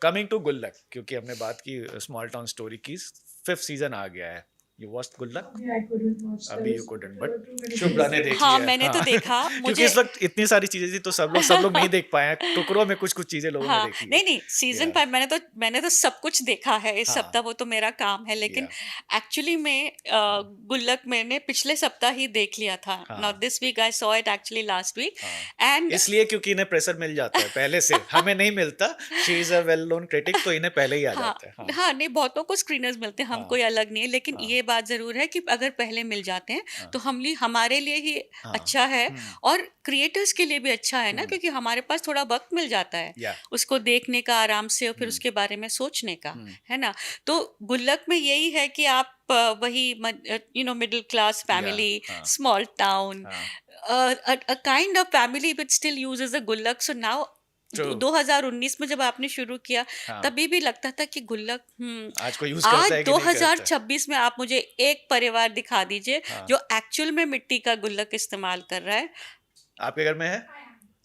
Coming to गुल्लक, क्योंकि हमने बात की स्मॉल टाउन स्टोरी की, 5th सीजन आ गया है। यू वॉच्ड गुल्लक? Yeah, I couldn't watch. There अभी was you couldn't, there but were too many Shubhra things ने to देख watch. हाँ, लिया है। मैंने तो हाँ देखा। क्योंकि मुझे इस वक्त इतनी सारी चीजें थी तो सब लोग नहीं देख पाए हैं, टुकड़ों में कुछ कुछ चीजें लोगों ने हाँ, देखी है। नहीं, नहीं, सीज़न या 5 मैंने तो सब कुछ देखा है इस हाँ सप्ताह, वो तो मेरा काम है, लेकिन या एक्चुअली में गुल्लक मैंने पिछले सप्ताह ही देख लिया था। नॉट हाँ this week, I saw it actually last week हाँ, एंड इसलिए क्योंकि इन्हें प्रेशर मिल जाता है पहले से, हमें नहीं मिलता। She is a well known critic, तो इन्हें पहले ही आ हाँ, जाता है। हाँ हाँ, नहीं बहुतों को स्क्रीनर्स मिलते हैं, हम हाँ कोई अलग नहीं है, लेकिन हाँ ये बात ज़रूर है कि अगर पहले मिल जाते हैं, हाँ तो हमारे लिए ही हाँ अच्छा है हम्म और क्रिएटर्स के लिए भी अच्छा है ना, हम्म क्योंकि हमारे पास थोड़ा वक़्त मिल जाता है, या उसको देखने का आराम से और फिर हम्म उसके बारे में सोचने का, हम्म है ना? तो गुल्लक में यही है कि आप वही मिडल क्लास या फैमिली, हाँ स्मॉल टाउन, हाँ a kind of family which still uses a गुल्लक, so now ट्रू 2019 में जब आपने शुरू किया, हाँ, तभी भी लगता था कि गुल्लक आज कोई यूज आज करता है कि नहीं करता है। 2026 में आप मुझे एक परिवार दिखा दीजिए हाँ, जो एक्चुअल में मिट्टी का गुल्लक इस्तेमाल कर रहा है। आपके घर में है?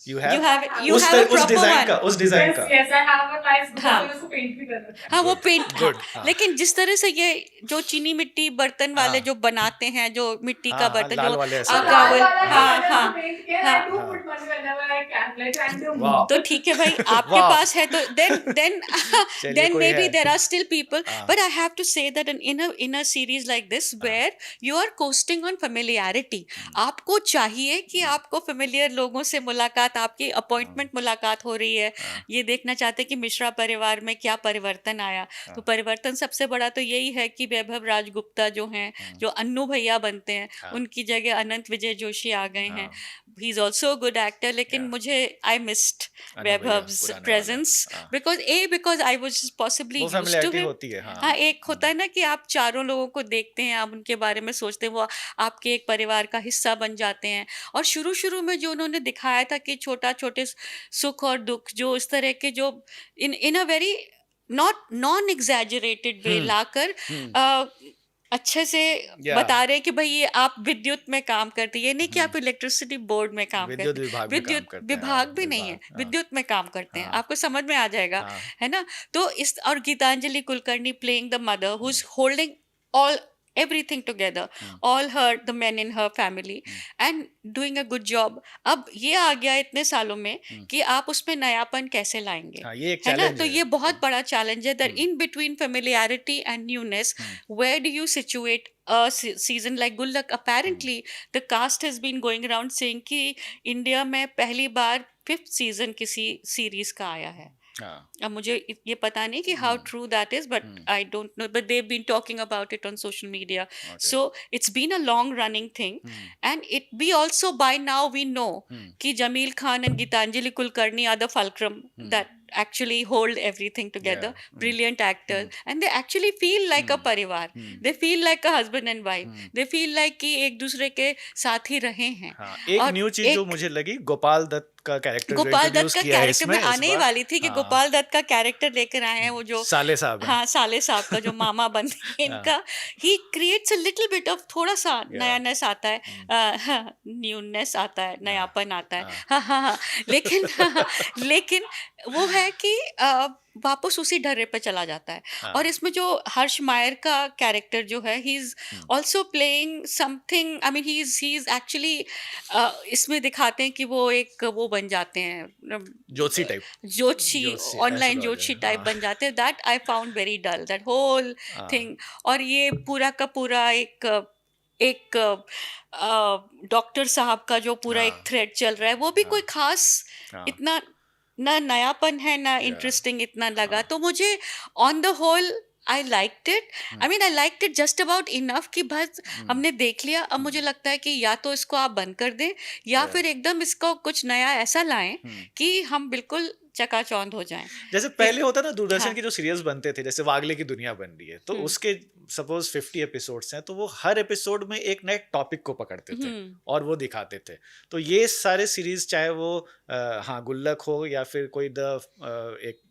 You you have? Have I have. You have a उस प्रॉपर डिजाइन का, वन। उस डिजाइन Yes, का। yes, I have a nice book. हाँ, मैंने उसको पेंट भी कर रखा है. हाँ, वो गुड पेंट, हाँ, गुड। हाँ लेकिन जिस तरह से ये जो चीनी मिट्टी बर्तन वाले हाँ जो बनाते हैं, जो मिट्टी का हाँ हाँ, बर्तन लाल जो वाले ऐसे करके। लाल कावल, वाला नहीं, हाँ, मैंने हाँ, उसको पेंट किया है. हाँ, I do हाँ put money whenever I can, like वाह तो ठीक है भाई, आपके वाह, पास है तो देन चलिए then कोई maybe है। there are still people, हाँ but I have to say that in a series like this हाँ where you are coasting on familiarity, आपको चाहिए कि आपको familiar लोगों से मुलाकात, आपकी हाँ अपॉइंटमेंट मुलाकात हो रही है, हाँ ये देखना चाहते हैं कि मिश्रा परिवार में क्या परिवर्तन आया। तो हाँ परिवर्तन सबसे बड़ा तो यही है कि वैभव राजगुप्ता जो हैं, हाँ जो अन्नू भैया बनते हैं, हाँ उनकी जगह अनंत विजय जोशी आ गए हैं। हाँ he is also a good actor, लेकिन या मुझे आई मिस्ड अनु भैया Vaibhav's पुराने वाले। presence हाँ, because I was possibly वो used to फैमिलियरिटी him. होती है। हाँ हाँ, एक होता है ना कि आप चारों लोगों को देखते हैं, आप उनके बारे में सोचते हैं, वो आपके एक परिवार का हिस्सा बन जाते हैं। और शुरू-शुरू में जो उन्होंने दिखाया था कि छोटे सुख और दुख, जो इस तरह के जो इन अ वेरी नॉन एग्जैजरेटेड वे हम्म लाकर हम्म अ, अच्छे से या बता रहे हैं कि भाई ये आप विद्युत में काम करते हैं, ये नहीं कि हम्म आप इलेक्ट्रिसिटी बोर्ड में काम विद्युत करते हैं, विभाग में काम विद्युत करते हैं। हाँ विभाग भी नहीं है, विभाग। हाँ विद्युत में काम करते हैं, हाँ आपको समझ में आ जाएगा, हाँ है ना? तो इस और Gitanjali Kulkarni playing the mother who hmm is holding all everything together, hmm all the men in her family hmm and doing a good job. अब ये आ गया इतने सालों में हम्म, कि आप उसमें नयापन कैसे लाएंगे, हाँ ये एक है ना? चैलेंज तो है। ये बहुत बड़ा चैलेंज है, that hmm in between familiarity and newness, hmm where do you situate a season like Gullak? Hmm Apparently the cast has been going around saying कि इंडिया में पहली बार 5th सीजन किसी सीरीज का आया है। हाँ अब मुझे ये पता नहीं कि how hmm true that is, but hmm I don't know, but they been talking about it on social media, okay so it's been a long running thing hmm and it be also by now we know hmm कि Jameel Khan and Gitanjali Kulkarni are the fulcrum hmm that actually hold everything या together, hmm brilliant actors, hmm and they actually feel like a hmm parivar, hmm they feel like a husband and wife, hmm they feel like कि एक दूसरे के साथ ही रहे हैं। हाँ, एक और न्यू चीज जो एक मुझे लगी, गोपाल दत्त का कैरेक्टर जो गोपाल दत्त इंट्रोड्यूस का किया है कैरेक्टर, मैं इसमें इस आने ही बार। वाली थी कि हाँ गोपाल दत्त का कैरेक्टर लेकर आए हैं, वो जो साले साहब हैं। हाँ साले साहब का जो मामा बनते हैं हाँ इनका, he creates a little bit of थोड़ा सा या नयानेस आता है, हम्म न्यूनेस आता है, हाँ नयापन आता है, हाँ हाँ हाँ हाँ, लेकिन लेकिन वो है कि वापस उसी ढर्रे पे चला जाता है। हाँ और इसमें जो हर्ष मायर का कैरेक्टर जो है, he is hmm also playing something, I mean he is actually, इसमें दिखाते हैं कि वो एक वो बन जाते हैं, ज्योतिषी टाइप। ज्योतिषी, ज्योतिषी ऑनलाइन एस्ट्रोलॉजर। ज्योतिषी टाइप हाँ बन जाते हैं, that I found very dull, that whole हाँ थिंग। और ये पूरा का पूरा एक डॉक्टर साहब का जो पूरा एक हाँ थ्रेड चल रहा है, वो भी हाँ कोई खास हाँ इतना ना नयापन है ना या इंटरेस्टिंग इतना हाँ लगा। तो मुझे on the whole I liked it, hmm I mean I liked it just about enough कि बस हम्म हमने देख लिया। अब मुझे लगता है कि या तो इसको आप बंद कर दें, या या फिर एकदम इसको कुछ नया ऐसा लाएं हम्म कि हम बिल्कुल चकाचौंध हो जाएं। जैसे कि पहले होता ना, दूरदर्शन हाँ, के जो सीरियल्स बनते थे, जैसे वागले की दुनिया बन रही है, तो हुँ, उसके सपोज 50 एपिसोड्स हैं, तो वो हर एपिसोड में एक नए टॉपिक को पकड़ते थे हुँ, और वो दिखाते थे। तो ये सारे सीरीज, चाहे वो हाँ गुल्लक हो या फिर कोई एक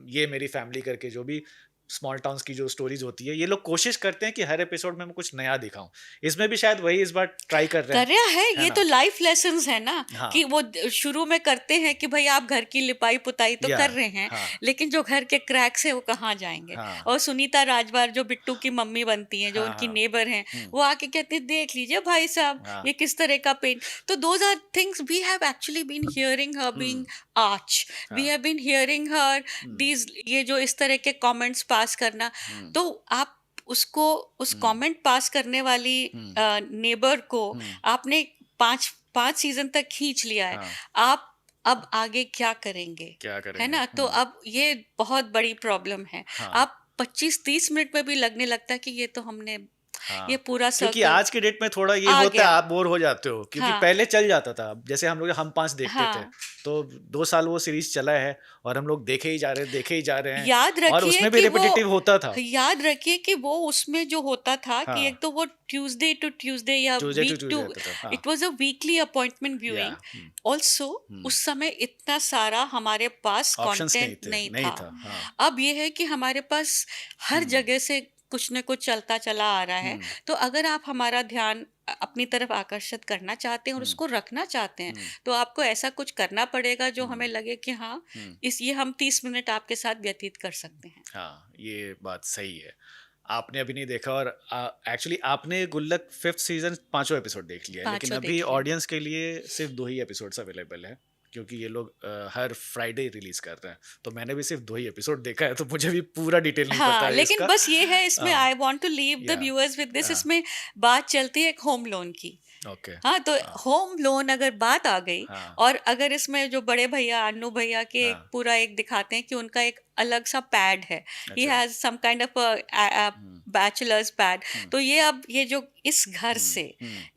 ये मेरी फैमिली करके जो भी स्मॉल टाउन्स की जो स्टोरीज होती है, ये लोग कोशिश करते हैं कि हर एपिसोड में मैं कुछ नया दिखाऊं। इसमें भी शायद वही इस बार ट्राई कर रहे कर रहा है है ये ना? तो लाइफ लेसन्स है ना हाँ। कि वो शुरू में करते हैं कि भाई आप घर की लिपाई पुताई तो या, कर रहे हैं, हाँ, लेकिन जो घर के क्रैक्स है वो कहाँ जाएंगे। हाँ, और सुनीता राजवार जो बिट्टू की मम्मी बनती हैं, जो हाँ, उनकी हाँ, नेबर हैं, वो आके कहते हैं देख लीजिए भाई साहब हाँ, ये किस तरह का पेन। तो those are things we have actually been hearing her being arch, we हाँ, have been hearing her these, ये जो इस तरह के कमेंट्स पास करना। तो आप उसको उस कमेंट पास करने वाली नेबर को आपने पांच पांच सीजन तक खींच लिया है, हाँ, आप अब आगे क्या करेंगे, क्या है करेंगे? ना? तो अब ये बहुत बड़ी प्रॉब्लम है। हाँ, आप 25-30 मिनट में भी लगने लगता है कि ये तो हमने हाँ, ये पूरा क्योंकि सर्कल आज के डेट में थोड़ा ये आ होता है, गया। आप बोर हो जाते हो, क्योंकि हाँ पहले चल जाता था। जैसे हम लोग हम 5 देखते थे, हाँ, तो 2 साल वो सीरीज चला है और हम लोग देखे ही जा रहे हैं, देखे ही जा रहे हैं, याद और रखिए उसमें भी कि वो रिपीटेटिव होता था। याद रखिए कि वो उसमें जो होता था कि हाँ, एक तो वो ट्यूसडे टू ट्यूसडे या Tuesday to week Tuesday to, होता था। हाँ, it was a weekly appointment या, व्यूइंग ऑल्सो। उस समय इतना सारा हमारे पास ऑप्शंस नहीं कंटेंट थे, नहीं नहीं था। था। हाँ, अब ये है कि हमारे पास हर जगह से कुछ न कुछ चलता चला आ रहा है। तो अगर आप हमारा ध्यान अपनी तरफ आकर्षित करना चाहते हैं और उसको रखना चाहते हैं, तो आपको ऐसा कुछ करना पड़ेगा जो हमें लगे कि हाँ, इस ये हम 30 मिनट आपके साथ व्यतीत कर सकते हैं। हाँ, ये बात सही है। आपने अभी नहीं देखा, और एक्चुअली आपने गुल्लक 5th सीजन 5 एपिसोड देख लिया है, लेकिन पांचों अभी देख लिया। ऑडियंस के लिए सिर्फ 2 ही एपिसोड्स अवेलेबल है, क्योंकि ये लोग हर फ्राइडे रिलीज करते हैं। तो मैंने भी सिर्फ 2 ही एपिसोड देखा है, तो मुझे भी पूरा डिटेल नहीं पता हाँ, है लेकिन इसका। बस ये है इसमें, हाँ, I want to leave the या, व्यूअर्स विद दिस, हाँ, इसमें बात चलती है एक होम लोन की। ओके, हाँ, तो हाँ, होम लोन अगर बात आ गई, हाँ, और अगर इसमें जो बड़े भैया अन्नू भैया के एक हाँ, पूरा एक दिखाते हैं कि उनका एक अलग सा पैड है, ही अच्छा, has some kind of bachelors pad. तो ये अब ये जो इस घर से,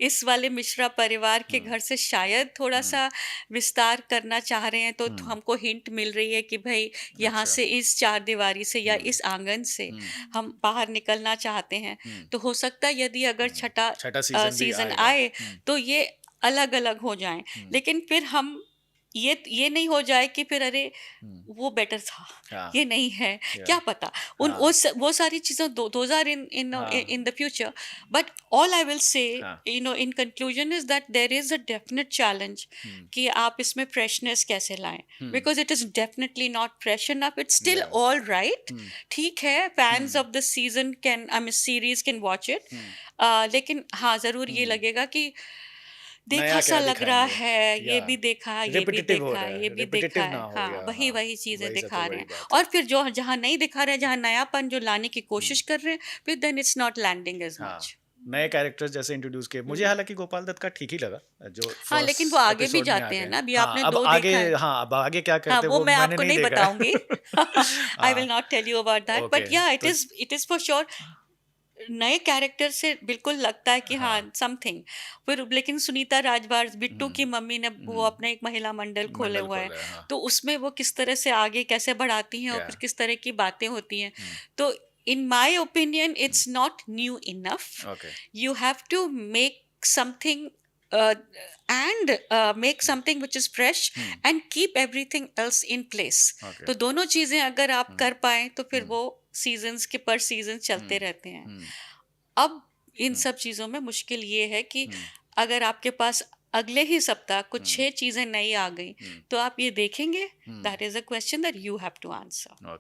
इस वाले मिश्रा परिवार के घर से शायद थोड़ा सा विस्तार करना चाह रहे हैं, तो हमको हिंट मिल रही है कि भाई यहाँ अच्छा, से इस चार दीवारी से या इस आंगन से हम बाहर निकलना चाहते हैं। तो हो सकता है यदि अगर छठा छठा सीजन भी सीजन आएगा। आए तो ये अलग अलग हो जाएं, लेकिन फिर हम ये नहीं हो जाए कि फिर अरे वो बेटर था, हाँ, ये नहीं है, या, क्या पता। उन हाँ, वो सारी चीजें दोज आर इन हाँ, in the future. But all I will say, हाँ, you know, in conclusion is that there is a definite challenge कि आप इसमें फ्रेशनेस कैसे लाएं, because it is definitely not fresh enough. It's still yeah, all right, ठीक है, fans of the season can, I mean series can watch it, लेकिन हाँ जरूर ये लगेगा कि देखा नया सा क्या लग रहा दिखाएंगे, है, ये या, भी देखा, ये भी रिपीटेटिव हो देखा, रहा है, ये भी देखा रिपीटेटिव है। ना हो, हाँ, या, वही हाँ, वही चीजें वही दिखा सबसे रहे बड़ी हैं। बात है। और फिर जो जहाँ नहीं दिखा रहे हैं, जहाँ नयापन जो लाने की कोशिश कर रहे हैं, फिर then it's not landing as हाँ, मच। नए कैरेक्टर्स जैसे इंट्रोड्यूस किए, मुझे हालांकि गोपाल दत्त का ठीक ही लगा, जो हाँ, लेकिन वो फर्स्ट आगे भी एपिसोड में आ जाते हैं गए। ना, अभी हाँ, आपने अब 2 आगे, देखा है। हाँ, अब आगे क्या हाँ, करते वो वो मैं मैंने आपको नहीं नहीं देखा है। बताऊंगी। आई विल हाँ, not tell you about that, okay, but या तो इट इज फॉर श्योर नए कैरेक्टर से बिल्कुल लगता है कि हाँ हाँ, समथिंग। फिर लेकिन सुनीता राजवार, बिट्टू की मम्मी ने वो अपना एक महिला मंडल खोले मंडल हुआ है, खोला है। हाँ, तो उसमें वो किस तरह से आगे कैसे बढ़ाती हैं और क्या, फिर किस तरह की बातें होती हैं। तो in my opinion it's not new enough, okay, you have to make something and make something which is fresh and keep everything else in place. Okay, तो दोनों चीजें अगर आप कर पाए तो फिर वो सीजन्स के पर सीजन चलते रहते हैं। अब इन सब चीजों में मुश्किल ये है कि अगर आपके पास अगले ही सप्ताह कुछ 6 चीजें नई आ गई, तो आप ये देखेंगे, that is a question that you have to answer.